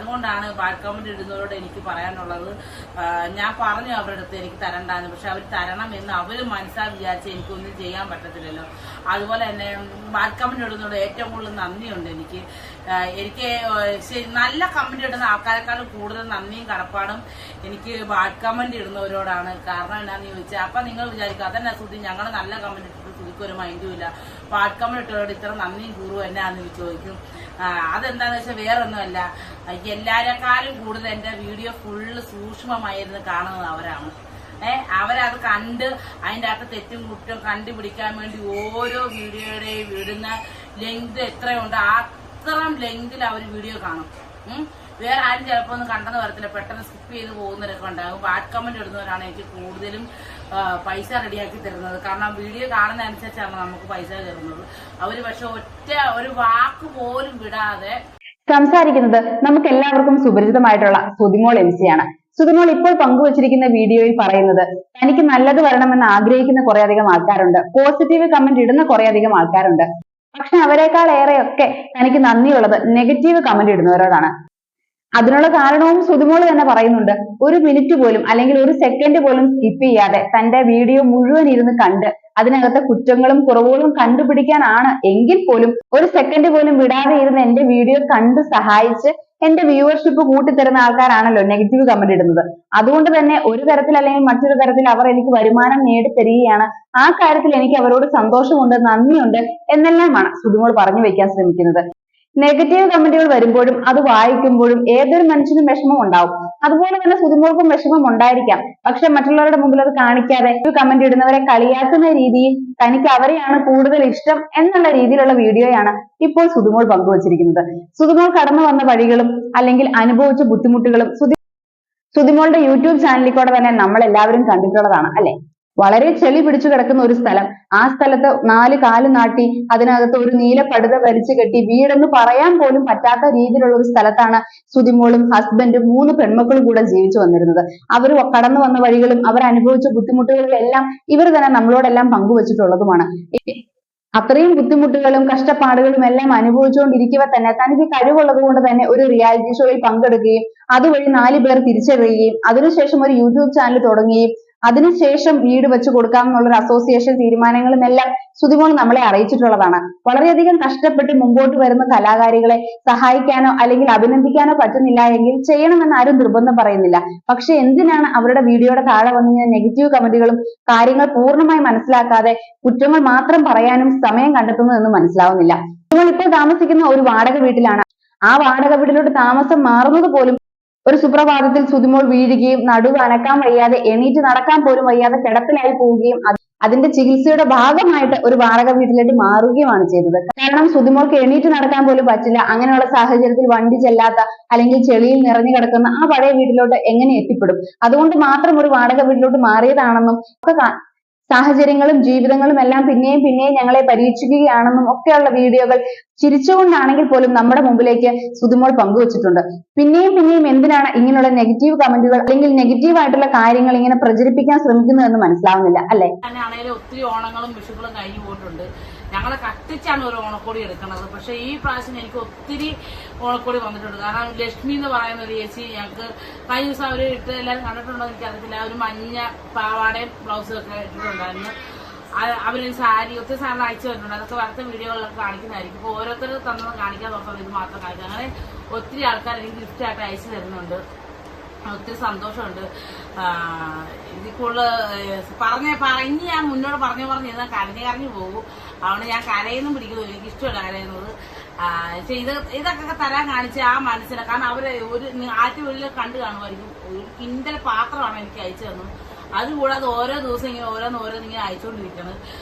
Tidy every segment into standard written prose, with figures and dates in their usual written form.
അതുകൊണ്ടാണ് bad comment ഇടുന്നവരോട് എനിക്ക് പറയാനുള്ളത്. ഞാൻ പറഞ്ഞു അവരുടെ അടുത്ത് എനിക്ക് തരണ്ടാന്ന്, പക്ഷെ അവർ തരണം എന്ന് അവര് മനസ്സിലാ വിചാരിച്ച് എനിക്കൊന്നും ചെയ്യാൻ പറ്റത്തില്ലല്ലോ. അതുപോലെ തന്നെ ബാഡ് കമന്റ് ഇടുന്നതോട് ഏറ്റവും കൂടുതൽ നന്ദിയുണ്ട് എനിക്ക്. നല്ല കമന്റ് ഇടുന്ന ആൾക്കാരെക്കാളും കൂടുതൽ നന്ദിയും കടപ്പാടും എനിക്ക് ബാഡ് കമന്റ് ഇടുന്നവരോടാണ്. കാരണം എന്താണെന്ന് ചോദിച്ചാൽ അപ്പൊ നിങ്ങൾ വിചാരിക്കും അതന്നെ സുധി ഞങ്ങൾ നല്ല കമന്റ് ഇട്ടിട്ട് സുധിക്ക് ഒരു മൈൻഡും ഇല്ല, ബാഡ് കമന്റ് ഇട്ടവരോട് ഇത്ര നന്ദിയും കൂറും എന്നാന്ന് ചോദിക്കും. അതെന്താന്ന് വെച്ചാൽ വേറൊന്നുമല്ല, എല്ലാരെക്കാളും കൂടുതൽ എന്റെ വീഡിയോ ഫുള്ള് സൂക്ഷ്മമായിരുന്നു കാണുന്നത് അവരാണ്. അവരത് കണ്ട് അതിൻ്റെ അകത്ത് തെറ്റും കുറ്റവും കണ്ടുപിടിക്കാൻ വേണ്ടി ഓരോ വീഡിയോയുടെയും വിടുന്ന ലെങ്ത് എത്രയുണ്ട് അത്രയും ലെങ്തിൽ അവർ വീഡിയോ കാണും. വേറെ ആരും ചിലപ്പോൾ ഒന്നും കണ്ടെന്ന് വരത്തില്ല, പെട്ടെന്ന് സ്കിപ്പ് ചെയ്ത് പോകുന്നവരൊക്കെ ഉണ്ടാകും. ബാഡ് കമന്റ് ഇടുന്നവരാണ് എനിക്ക് കൂടുതലും പൈസ റെഡിയാക്കി തരുന്നത്. കാരണം വീഡിയോ കാണുന്ന അനുസരിച്ചാണ് നമുക്ക് പൈസ തരുന്നത്. അവര് പക്ഷെ ഒറ്റ ഒരു വാക്ക് പോലും വിടാതെ സംസാരിക്കുന്നത് നമുക്ക് എല്ലാവർക്കും സുപരിചിതമായിട്ടുള്ള സുധിമോൾ എംസിയാണ്. സുധിമോൾ ഇപ്പോൾ പങ്കുവച്ചിരിക്കുന്ന വീഡിയോയിൽ പറയുന്നത് തനിക്ക് നല്ലത് വരണമെന്ന് ആഗ്രഹിക്കുന്ന കുറേയധികം ആൾക്കാരുണ്ട്, പോസിറ്റീവ് കമന്റ് ഇടുന്ന കുറേയധികം ആൾക്കാരുണ്ട്. പക്ഷെ അവരെക്കാൾ ഏറെയൊക്കെ തനിക്ക് നന്ദിയുള്ളത് നെഗറ്റീവ് കമന്റ് ഇടുന്നവരോടാണ്. അതിനുള്ള കാരണവും സുധിമോൾ തന്നെ പറയുന്നുണ്ട്. ഒരു മിനിറ്റ് പോലും അല്ലെങ്കിൽ ഒരു സെക്കൻഡ് പോലും സ്കിപ്പ് ചെയ്യാതെ തന്റെ വീഡിയോ മുഴുവൻ ഇരുന്ന് കണ്ട് അതിനകത്തെ കുറ്റങ്ങളും കുറവുകളും കണ്ടുപിടിക്കാനാണ് എങ്കിൽ പോലും ഒരു സെക്കൻഡ് പോലും വിടാതെ ഇരുന്ന് എന്റെ വീഡിയോ കണ്ട് സഹായിച്ച് എന്റെ വ്യൂവർഷിപ്പ് കൂട്ടിത്തരുന്ന ആൾക്കാരാണല്ലോ നെഗറ്റീവ് കമന്റ് ഇടുന്നത്. അതുകൊണ്ട് തന്നെ ഒരു തരത്തിൽ അല്ലെങ്കിൽ മറ്റൊരു തരത്തിൽ അവർ എനിക്ക് വരുമാനം നേടിത്തരികയാണ്. ആ കാര്യത്തിൽ എനിക്ക് അവരോട് സന്തോഷമുണ്ട്, നന്ദിയുണ്ട് എന്നെല്ലാമാണ് സുധിമോൾ പറഞ്ഞു വെക്കാൻ ശ്രമിക്കുന്നത്. നെഗറ്റീവ് കമന്റുകൾ വരുമ്പോഴും അത് വായിക്കുമ്പോഴും ഏതൊരു മനുഷ്യനും വിഷമം ഉണ്ടാവും. അതുപോലെ തന്നെ സുധിമോൾക്കും വിഷമം ഉണ്ടായിരിക്കാം. പക്ഷെ മറ്റുള്ളവരുടെ മുമ്പിൽ അത് കാണിക്കാതെ കമന്റ് ഇടുന്നവരെ കളിയാക്കുന്ന രീതിയിൽ തനിക്ക് അവരെയാണ് കൂടുതൽ ഇഷ്ടം എന്നുള്ള രീതിയിലുള്ള വീഡിയോയാണ് ഇപ്പോൾ സുധിമോൾ പങ്കുവച്ചിരിക്കുന്നത്. സുധിമോൾ കടന്നു വന്ന വഴികളും അല്ലെങ്കിൽ അനുഭവിച്ച ബുദ്ധിമുട്ടുകളും സുധിമോളുടെ യൂട്യൂബ് ചാനലിൽ കൂടെ തന്നെ നമ്മൾ എല്ലാവരും കണ്ടിട്ടുള്ളതാണ് അല്ലെ. വളരെ ചെളി പിടിച്ചു കിടക്കുന്ന ഒരു സ്ഥലം, ആ സ്ഥലത്ത് 4 കാല് നാട്ടി അതിനകത്ത് ഒരു നീല പടുത വലിച്ചു കെട്ടി വീടെന്ന് പറയാൻ പോലും പറ്റാത്ത രീതിയിലുള്ള ഒരു സ്ഥലത്താണ് സുധിമോളും ഹസ്ബൻഡും 3 പെൺമക്കളും കൂടെ ജീവിച്ചു വന്നിരുന്നത്. അവർ കടന്നു വന്ന വഴികളും അവർ അനുഭവിച്ച ബുദ്ധിമുട്ടുകളും എല്ലാം ഇവർ തന്നെ നമ്മളോടെല്ലാം പങ്കുവച്ചിട്ടുള്ളതുമാണ്. അത്രയും ബുദ്ധിമുട്ടുകളും കഷ്ടപ്പാടുകളും എല്ലാം അനുഭവിച്ചുകൊണ്ടിരിക്കുക തന്നെ തനിക്ക് കഴിവുള്ളത് കൊണ്ട് തന്നെ ഒരു റിയാലിറ്റി ഷോയിൽ പങ്കെടുക്കുകയും അതുവഴി 4 പേർ തിരിച്ചറിയുകയും അതിനുശേഷം ഒരു യൂട്യൂബ് ചാനൽ തുടങ്ങുകയും അതിനുശേഷം വീട് വെച്ച് കൊടുക്കാം എന്നുള്ളൊരു അസോസിയേഷൻ തീരുമാനങ്ങളും എല്ലാം സുധിമോൾ നമ്മളെ അറിയിച്ചിട്ടുള്ളതാണ്. വളരെയധികം കഷ്ടപ്പെട്ട് മുമ്പോട്ട് വരുന്ന കലാകാരികളെ സഹായിക്കാനോ അല്ലെങ്കിൽ അഭിനന്ദിക്കാനോ പറ്റുന്നില്ല എങ്കിൽ ചെയ്യണമെന്ന് ആരും നിർബന്ധം പറയുന്നില്ല. പക്ഷെ എന്തിനാണ് അവരുടെ വീഡിയോയുടെ താഴെ വന്നിങ്ങനെ നെഗറ്റീവ് കമന്റുകളും കാര്യങ്ങൾ പൂർണ്ണമായി മനസ്സിലാക്കാതെ കുറ്റങ്ങൾ മാത്രം പറയാനും സമയം കണ്ടെത്തുന്നതെന്ന് മനസ്സിലാവുന്നില്ല. സുധിമോൾ ഇപ്പോൾ താമസിക്കുന്ന ഒരു വാടക വീട്ടിലാണ്. ആ വാടക വീട്ടിലോട്ട് താമസം മാറുന്നത് പോലും ഒരു സുപ്രഭാതത്തിൽ സുധിമോൾ വീഴുകയും നടുവ് അനക്കാൻ വയ്യാതെ എണീറ്റ് നടക്കാൻ പോലും വയ്യാതെ കിടപ്പിലായി പോവുകയും അതിന്റെ ചികിത്സയുടെ ഭാഗമായിട്ട് ഒരു വാടക വീട്ടിലേക്ക് മാറുകയുമാണ് ചെയ്തത്. കാരണം സുധിമോൾക്ക് എണീറ്റ് നടക്കാൻ പോലും പറ്റില്ല. അങ്ങനെയുള്ള സാഹചര്യത്തിൽ വണ്ടി ചെല്ലാത്ത അല്ലെങ്കിൽ ചെളിയിൽ നിറഞ്ഞു കിടക്കുന്ന ആ പഴയ വീട്ടിലോട്ട് എങ്ങനെ എത്തിപ്പെടും? അതുകൊണ്ട് മാത്രം ഒരു വാടക വീട്ടിലോട്ട് മാറിയതാണെന്നും ഒക്കെ സാഹചര്യങ്ങളും ജീവിതങ്ങളും എല്ലാം പിന്നെയും ഞങ്ങളെ പരീക്ഷിക്കുകയാണെന്നും ഒക്കെയുള്ള വീഡിയോകൾ ചിരിച്ചുകൊണ്ടാണെങ്കിൽ പോലും നമ്മുടെ മുമ്പിലേക്ക് സുധിമോൾ പങ്കുവച്ചിട്ടുണ്ട്. പിന്നെയും എന്തിനാണ് ഇങ്ങനെയുള്ള നെഗറ്റീവ് കമന്റുകൾ അല്ലെങ്കിൽ നെഗറ്റീവ് ആയിട്ടുള്ള കാര്യങ്ങൾ ഇങ്ങനെ പ്രചരിപ്പിക്കാൻ ശ്രമിക്കുന്നതെന്ന് മനസ്സിലാവുന്നില്ല അല്ലെ. ഒത്തിരി ഓണങ്ങളും വിഷുക്കളും കഴിഞ്ഞു പോയിട്ടുണ്ട്. ഞങ്ങളെ കത്തിച്ചാണ് ഒരു ഓണക്കോടി എടുക്കുന്നത്. പക്ഷെ ഈ പ്രാവശ്യം എനിക്ക് ഒത്തിരി ഓണക്കോടി വന്നിട്ടുണ്ട്. കാരണം ലക്ഷ്മി എന്ന് പറയുന്ന ഒരു ചേച്ചി ഞങ്ങൾക്ക് കഴിഞ്ഞ ദിവസം അവർ ഇട്ട് എല്ലാവരും കണ്ടിട്ടുണ്ടോ എനിക്ക് അറിയത്തില്ല, ഒരു മഞ്ഞ പാവാടയും ബ്ലൗസും ഒക്കെ ഇട്ടിട്ടുണ്ടായിരുന്നു. അവര് സാരി ഒത്തിരി സാധനം അയച്ചു വരുന്നുണ്ട്. അതൊക്കെ അടുത്ത വീഡിയോകളിലൊക്കെ കാണിക്കുന്നതായിരിക്കും. ഇപ്പോൾ ഓരോരുത്തർ തന്നത് കാണിക്കാൻ നോക്കുന്നത് ഇത് മാത്രം കാണിക്കുക. അങ്ങനെ ഒത്തിരി ആൾക്കാർ എനിക്ക് ഗിഫ്റ്റായിട്ട് അയച്ചു തരുന്നുണ്ട്. ഒത്തിരി സന്തോഷമുണ്ട്. ഇതിൽ കൂടുതൽ ഇനി ഞാൻ മുന്നോട്ട് പറഞ്ഞിരുന്നാൽ കരഞ്ഞു പോകും. അതുകൊണ്ട് ഞാൻ കരയൊന്നും പിടിക്കുന്നു, എനിക്ക് ഇഷ്ടമല്ല കരയുന്നത്. ഇതൊക്കെ തരാൻ കാണിച്ച ആ മനസ്സിനെ, കാരണം അവര് ഒരു ആറ്റുവെളിയിൽ കണ്ടു കാണുമായിരിക്കും. ഒരു കിൻഡൽ പാത്രമാണ് എനിക്ക് അയച്ചു തന്നത്. അതുകൂടാതെ ഓരോ ദിവസം ഇങ്ങനെ ഓരോന്ന് ഇങ്ങനെ അയച്ചുകൊണ്ടിരിക്കുന്നത്.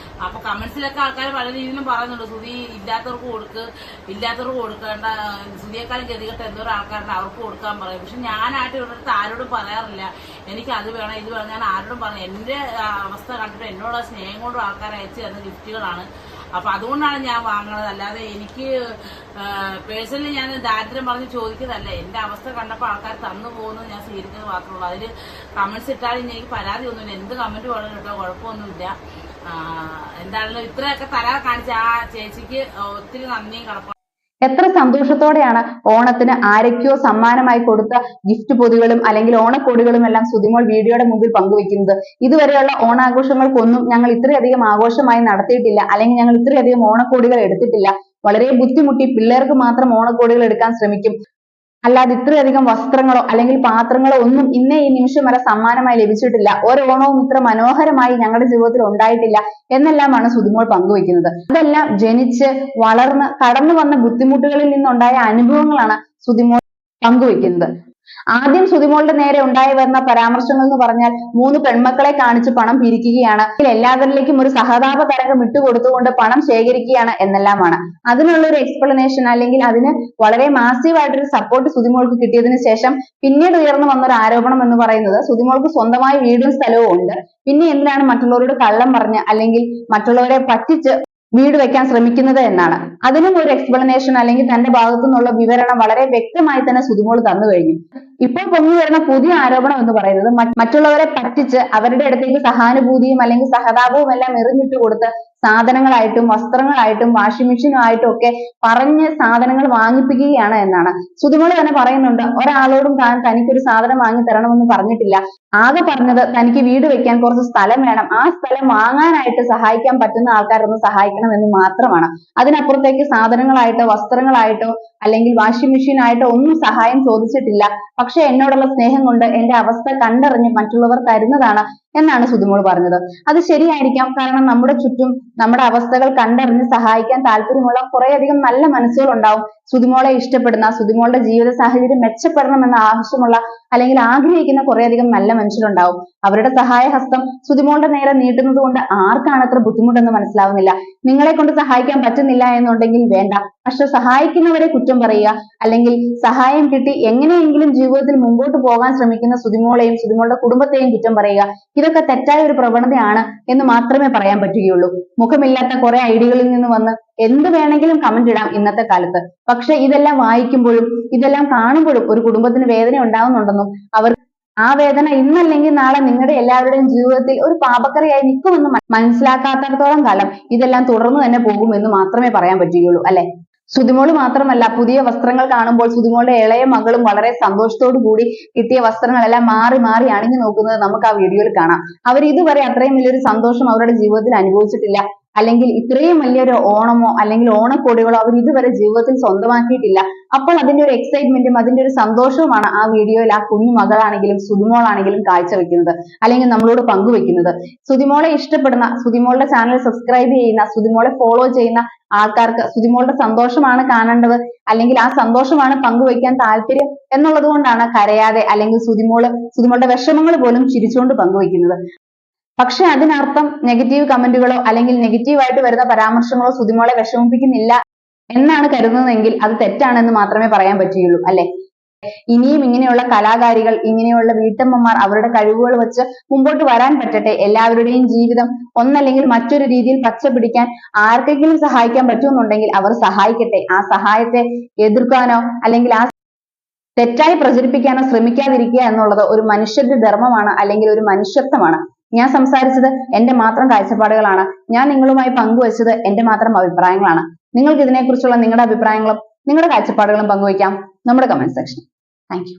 അപ്പൊ കമന്റ്സിലൊക്കെ ആൾക്കാർ പല രീതിയിലും പറയുന്നുണ്ട്, സുധി ഇല്ലാത്തവർക്ക് കൊടുക്കേണ്ട, സുധിയേക്കാളും ഗതികെട്ട എന്തോരം ആൾക്കാരുണ്ട് അവർക്ക് കൊടുക്കാൻ പറയും. പക്ഷെ ഞാനായിട്ട് ഇവിടുത്തെ ആരോടും പറയാറില്ല എനിക്ക് അത് വേണം ഇത് വേണം. ഞാൻ ആരോടും പറഞ്ഞു എന്റെ അവസ്ഥ കണ്ടിട്ട് എന്നോട് സ്നേഹം കൊണ്ടും ആൾക്കാർ അയച്ചു തരുന്ന ഗിഫ്റ്റുകളാണ്. അപ്പൊ അതുകൊണ്ടാണ് ഞാൻ വാങ്ങുന്നത്. അല്ലാതെ എനിക്ക് പേഴ്സണലി ഞാൻ ദാരിദ്ര്യം പറഞ്ഞ് ചോദിക്കുന്നതല്ല. എന്റെ അവസ്ഥ കണ്ടപ്പോൾ ആൾക്കാർ തന്നു പോകുന്നത് ഞാൻ സ്വീകരിക്കുന്നത് മാത്രമേ ഉള്ളൂ. അതിൽ കമന്റ്സ് ഇട്ടാലും എനിക്ക് പരാതി ഒന്നുമില്ല. എന്ത് കമന്റ് വേണം കേട്ടോ, കുഴപ്പമൊന്നുമില്ല. എന്താണല്ലോ ഇത്രയൊക്കെ തരാൻ കാണിച്ച ആ ചേച്ചിക്ക് ഒത്തിരി നന്ദിയും കടപ്പാടും. എത്ര സന്തോഷത്തോടെയാണ് ഓണത്തിന് ആരൊക്കെയോ സമ്മാനമായി കൊടുത്ത ഗിഫ്റ്റ് പൊതികളും അല്ലെങ്കിൽ ഓണക്കോടികളും എല്ലാം സുധിമോൾ വീഡിയോയുടെ മുമ്പിൽ പങ്കുവെക്കുന്നത്. ഇതുവരെയുള്ള ഓണാഘോഷങ്ങൾക്കൊന്നും ഞങ്ങൾ ഇത്രയധികം ആഘോഷമായി നടത്തിയിട്ടില്ല, അല്ലെങ്കിൽ ഞങ്ങൾ ഇത്രയധികം ഓണക്കോടികൾ എടുത്തിട്ടില്ല. വളരെ ബുദ്ധിമുട്ടി പിള്ളേർക്ക് മാത്രം ഓണക്കോടികൾ എടുക്കാൻ ശ്രമിക്കും, അല്ലാതെ ഇത്രയധികം വസ്ത്രങ്ങളോ അല്ലെങ്കിൽ പാത്രങ്ങളോ ഒന്നും ഇന്നേ ഈ നിമിഷം വരെ സമ്മാനമായി ലഭിച്ചിട്ടില്ല. ഓരോണവും ഇത്ര മനോഹരമായി ഞങ്ങളുടെ ജീവിതത്തിൽ ഉണ്ടായിട്ടില്ല എന്നെല്ലാമാണ് സുധിമോൾ പങ്കുവെക്കുന്നത്. അതെല്ലാം ജനിച്ച് വളർന്ന് കടന്നു വന്ന ബുദ്ധിമുട്ടുകളിൽ നിന്നുണ്ടായ അനുഭവങ്ങളാണ് സുധിമോൾ പങ്കുവെക്കുന്നത്. ആദ്യം സുധിമോളുടെ നേരെ ഉണ്ടായി വരുന്ന പരാമർശങ്ങൾ എന്ന് പറഞ്ഞാൽ 3 പെൺമക്കളെ കാണിച്ച് പണം പിരിക്കുകയാണ്, എല്ലാവരിലേക്കും ഒരു സഹതാപ തരംഗം ഇട്ടുകൊടുത്തുകൊണ്ട് പണം ശേഖരിക്കുകയാണ് എന്നെല്ലാമാണ്. അതിനുള്ള ഒരു എക്സ്പ്ലനേഷൻ അല്ലെങ്കിൽ അതിന് വളരെ മാസീവായിട്ടൊരു സപ്പോർട്ട് സുധിമോൾക്ക് കിട്ടിയതിനു ശേഷം പിന്നീട് ഉയർന്നു വന്ന ഒരു ആരോപണം എന്ന് പറയുന്നത് സുധിമോൾക്ക് സ്വന്തമായി വീടും സ്ഥലവും ഉണ്ട്, പിന്നെ എന്തിനാണ് മറ്റുള്ളവരോട് കള്ളം പറഞ്ഞ് അല്ലെങ്കിൽ മറ്റുള്ളവരെ പറ്റിച്ച് വീട് വെക്കാൻ ശ്രമിക്കുന്നത് എന്നാണ്. അതിനും ഒരു എക്സ്പ്ലനേഷൻ അല്ലെങ്കിൽ തന്റെ ഭാഗത്തു നിന്നുള്ള വിവരണം വളരെ വ്യക്തമായി തന്നെ സുധിമോൾ തന്നു കഴിഞ്ഞു. ഇപ്പോൾ പൊങ്ങി വരുന്ന പുതിയ ആരോപണം എന്ന് പറയുന്നത് മറ്റുള്ളവരെ പറ്റിച്ച് അവരുടെ അടുത്തേക്ക് സഹാനുഭൂതിയും അല്ലെങ്കിൽ സഹതാപവും എല്ലാം എറിഞ്ഞിട്ട് കൊടുത്ത് സാധനങ്ങളായിട്ടും വസ്ത്രങ്ങളായിട്ടും വാഷിംഗ് മെഷീനും ആയിട്ടും ഒക്കെ പറഞ്ഞ് സാധനങ്ങൾ വാങ്ങിപ്പിക്കുകയാണ് എന്നാണ്. സുധിമോൾ തന്നെ പറയുന്നുണ്ട്, ഒരാളോടും തനിക്കൊരു സാധനം വാങ്ങി തരണമെന്ന് പറഞ്ഞിട്ടില്ല, ആകെ പറഞ്ഞത് തനിക്ക് വീട് വെക്കാൻ കുറച്ച് സ്ഥലം വേണം, ആ സ്ഥലം വാങ്ങാനായിട്ട് സഹായിക്കാൻ പറ്റുന്ന ആൾക്കാരൊന്ന് സഹായിക്കണം എന്ന് മാത്രമാണ്. അതിനപ്പുറത്തേക്ക് സാധനങ്ങളായിട്ടോ വസ്ത്രങ്ങളായിട്ടോ അല്ലെങ്കിൽ വാഷിംഗ് മെഷീൻ ആയിട്ടോ ഒന്നും സഹായം ചോദിച്ചിട്ടില്ല. പക്ഷെ എന്നോടുള്ള സ്നേഹം കൊണ്ട് എന്റെ അവസ്ഥ കണ്ടറിഞ്ഞ് മറ്റുള്ളവർ തരുന്നതാണ് എന്നാണ് സുധിമോൾ പറഞ്ഞത്. അത് ശരിയായിരിക്കാം, കാരണം നമ്മുടെ ചുറ്റും നമ്മുടെ അവസ്ഥകൾ കണ്ടറിഞ്ഞ് സഹായിക്കാൻ താല്പര്യമുള്ള കുറേയധികം നല്ല മനസ്സുകൾ ഉണ്ടാവും. സുധിമോളെ ഇഷ്ടപ്പെടുന്ന, സുധിമോളുടെ ജീവിത സാഹചര്യം മെച്ചപ്പെടണമെന്ന് ആവശ്യമുള്ള അല്ലെങ്കിൽ ആഗ്രഹിക്കുന്ന കുറേയധികം നല്ല മനുഷ്യരുണ്ടാവും. അവരുടെ സഹായഹസ്തം സുധിമോളുടെ നേരെ നീട്ടുന്നത് കൊണ്ട് ആർക്കാണ് അത്ര ബുദ്ധിമുട്ടെന്ന് മനസ്സിലാവുന്നില്ല. നിങ്ങളെ കൊണ്ട് സഹായിക്കാൻ പറ്റുന്നില്ല എന്നുണ്ടെങ്കിൽ വേണ്ട, പക്ഷെ സഹായിക്കുന്നവരെ കുറ്റം പറയുക അല്ലെങ്കിൽ സഹായം കിട്ടി എങ്ങനെയെങ്കിലും ജീവിതത്തിൽ മുമ്പോട്ട് പോകാൻ ശ്രമിക്കുന്ന സുധിമോളെയും സുധിമോളുടെ കുടുംബത്തെയും കുറ്റം പറയുക, ഇതൊക്കെ തെറ്റായ ഒരു പ്രവണതയാണ് എന്ന് മാത്രമേ പറയാൻ പറ്റുകയുള്ളൂ. മുഖമില്ലാത്ത കുറെ ഐഡികളിൽ നിന്ന് വന്ന് എന്ത് വേണമെങ്കിലും കമന്റ് ഇടാം ഇന്നത്തെ കാലത്ത്. പക്ഷെ ഇതെല്ലാം വായിക്കുമ്പോഴും ഇതെല്ലാം കാണുമ്പോഴും ഒരു കുടുംബത്തിന് വേദന ഉണ്ടാവുന്നുണ്ടെന്നും അവർ ആ വേദന ഇന്നല്ലെങ്കിൽ നാളെ നിങ്ങളുടെ എല്ലാവരുടെയും ജീവിതത്തിൽ ഒരു പാപക്കറിയായി നിൽക്കുമെന്ന് മനസ്സിലാക്കാത്തടത്തോളം കാലം ഇതെല്ലാം തുടർന്നു തന്നെ പോകുമെന്ന് മാത്രമേ പറയാൻ പറ്റുകയുള്ളൂ, അല്ലെ? സുധിമോള് മാത്രമല്ല, പുതിയ വസ്ത്രങ്ങൾ കാണുമ്പോൾ സുധിമോളുടെ ഇളയ മകളും വളരെ സന്തോഷത്തോടു കൂടി കിട്ടിയ വസ്ത്രങ്ങളെല്ലാം മാറി മാറി അണിഞ്ഞു നോക്കുന്നത് നമുക്ക് ആ വീഡിയോയിൽ കാണാം. അവർ ഇതുവരെ അത്രയും വലിയൊരു സന്തോഷം അവരുടെ ജീവിതത്തിൽ അനുഭവിച്ചിട്ടില്ല, അല്ലെങ്കിൽ ഇത്രയും വലിയൊരു ഓണമോ അല്ലെങ്കിൽ ഓണക്കോടികളോ അവർ ഇതുവരെ ജീവിതത്തിൽ സ്വന്തമാക്കിയിട്ടില്ല. അപ്പോൾ അതിന്റെ ഒരു എക്സൈറ്റ്മെന്റും അതിന്റെ ഒരു സന്തോഷവുമാണ് ആ വീഡിയോയിൽ ആ കുഞ്ഞു മകളാണെങ്കിലും സുധിമോളാണെങ്കിലും കാഴ്ചവെക്കുന്നത് അല്ലെങ്കിൽ നമ്മളോട് പങ്കുവെക്കുന്നത്. സുധിമോളെ ഇഷ്ടപ്പെടുന്ന, സുധിമോളുടെ ചാനൽ സബ്സ്ക്രൈബ് ചെയ്യുന്ന, സുധിമോളെ ഫോളോ ചെയ്യുന്ന ആൾക്കാർക്ക് സുധിമോളുടെ സന്തോഷമാണ് കാണേണ്ടത്, അല്ലെങ്കിൽ ആ സന്തോഷമാണ് പങ്കുവെക്കാൻ താല്പര്യം എന്നുള്ളത് കൊണ്ടാണ് കരയാതെ അല്ലെങ്കിൽ സുധിമോളുടെ വിഷമങ്ങൾ പോലും ചിരിച്ചുകൊണ്ട് പങ്കുവെക്കുന്നത്. പക്ഷെ അതിനർത്ഥം നെഗറ്റീവ് കമന്റുകളോ അല്ലെങ്കിൽ നെഗറ്റീവായിട്ട് വരുന്ന പരാമർശങ്ങളോ സുധിമോളെ വിഷമിപ്പിക്കുന്നില്ല എന്നാണ് കരുതുന്നതെങ്കിൽ അത് തെറ്റാണെന്ന് മാത്രമേ പറയാൻ പറ്റുകയുള്ളൂ, അല്ലെ? ഇനിയും ഇങ്ങനെയുള്ള കലാകാരികൾ, ഇങ്ങനെയുള്ള വീട്ടമ്മമാർ അവരുടെ കഴിവുകൾ വെച്ച് മുമ്പോട്ട് വരാൻ പറ്റട്ടെ. എല്ലാവരുടെയും ജീവിതം ഒന്നല്ലെങ്കിൽ മറ്റൊരു രീതിയിൽ പച്ച പിടിക്കാൻ ആർക്കെങ്കിലും സഹായിക്കാൻ പറ്റുമെന്നുണ്ടെങ്കിൽ അവർ സഹായിക്കട്ടെ. ആ സഹായത്തെ എതിർക്കാനോ അല്ലെങ്കിൽ ആ തെറ്റായി പ്രചരിപ്പിക്കാനോ ശ്രമിക്കാതിരിക്കുക എന്നുള്ളത് ഒരു മനുഷ്യന്റെ ധർമ്മമാണ് അല്ലെങ്കിൽ ഒരു മനുഷ്യത്വമാണ്. ഞാൻ സംസാരിച്ചത് എന്റെ മാത്രം കാഴ്ചപ്പാടുകളാണ്, ഞാൻ നിങ്ങളുമായി പങ്കുവച്ചത് എന്റെ മാത്രം അഭിപ്രായങ്ങളാണ്. നിങ്ങൾക്ക് ഇതിനെക്കുറിച്ചുള്ള നിങ്ങളുടെ അഭിപ്രായങ്ങളും നിങ്ങളുടെ കാഴ്ചപ്പാടുകളും പങ്കുവയ്ക്കാം നമ്മുടെ കമന്റ് സെക്ഷനിൽ. Thank you.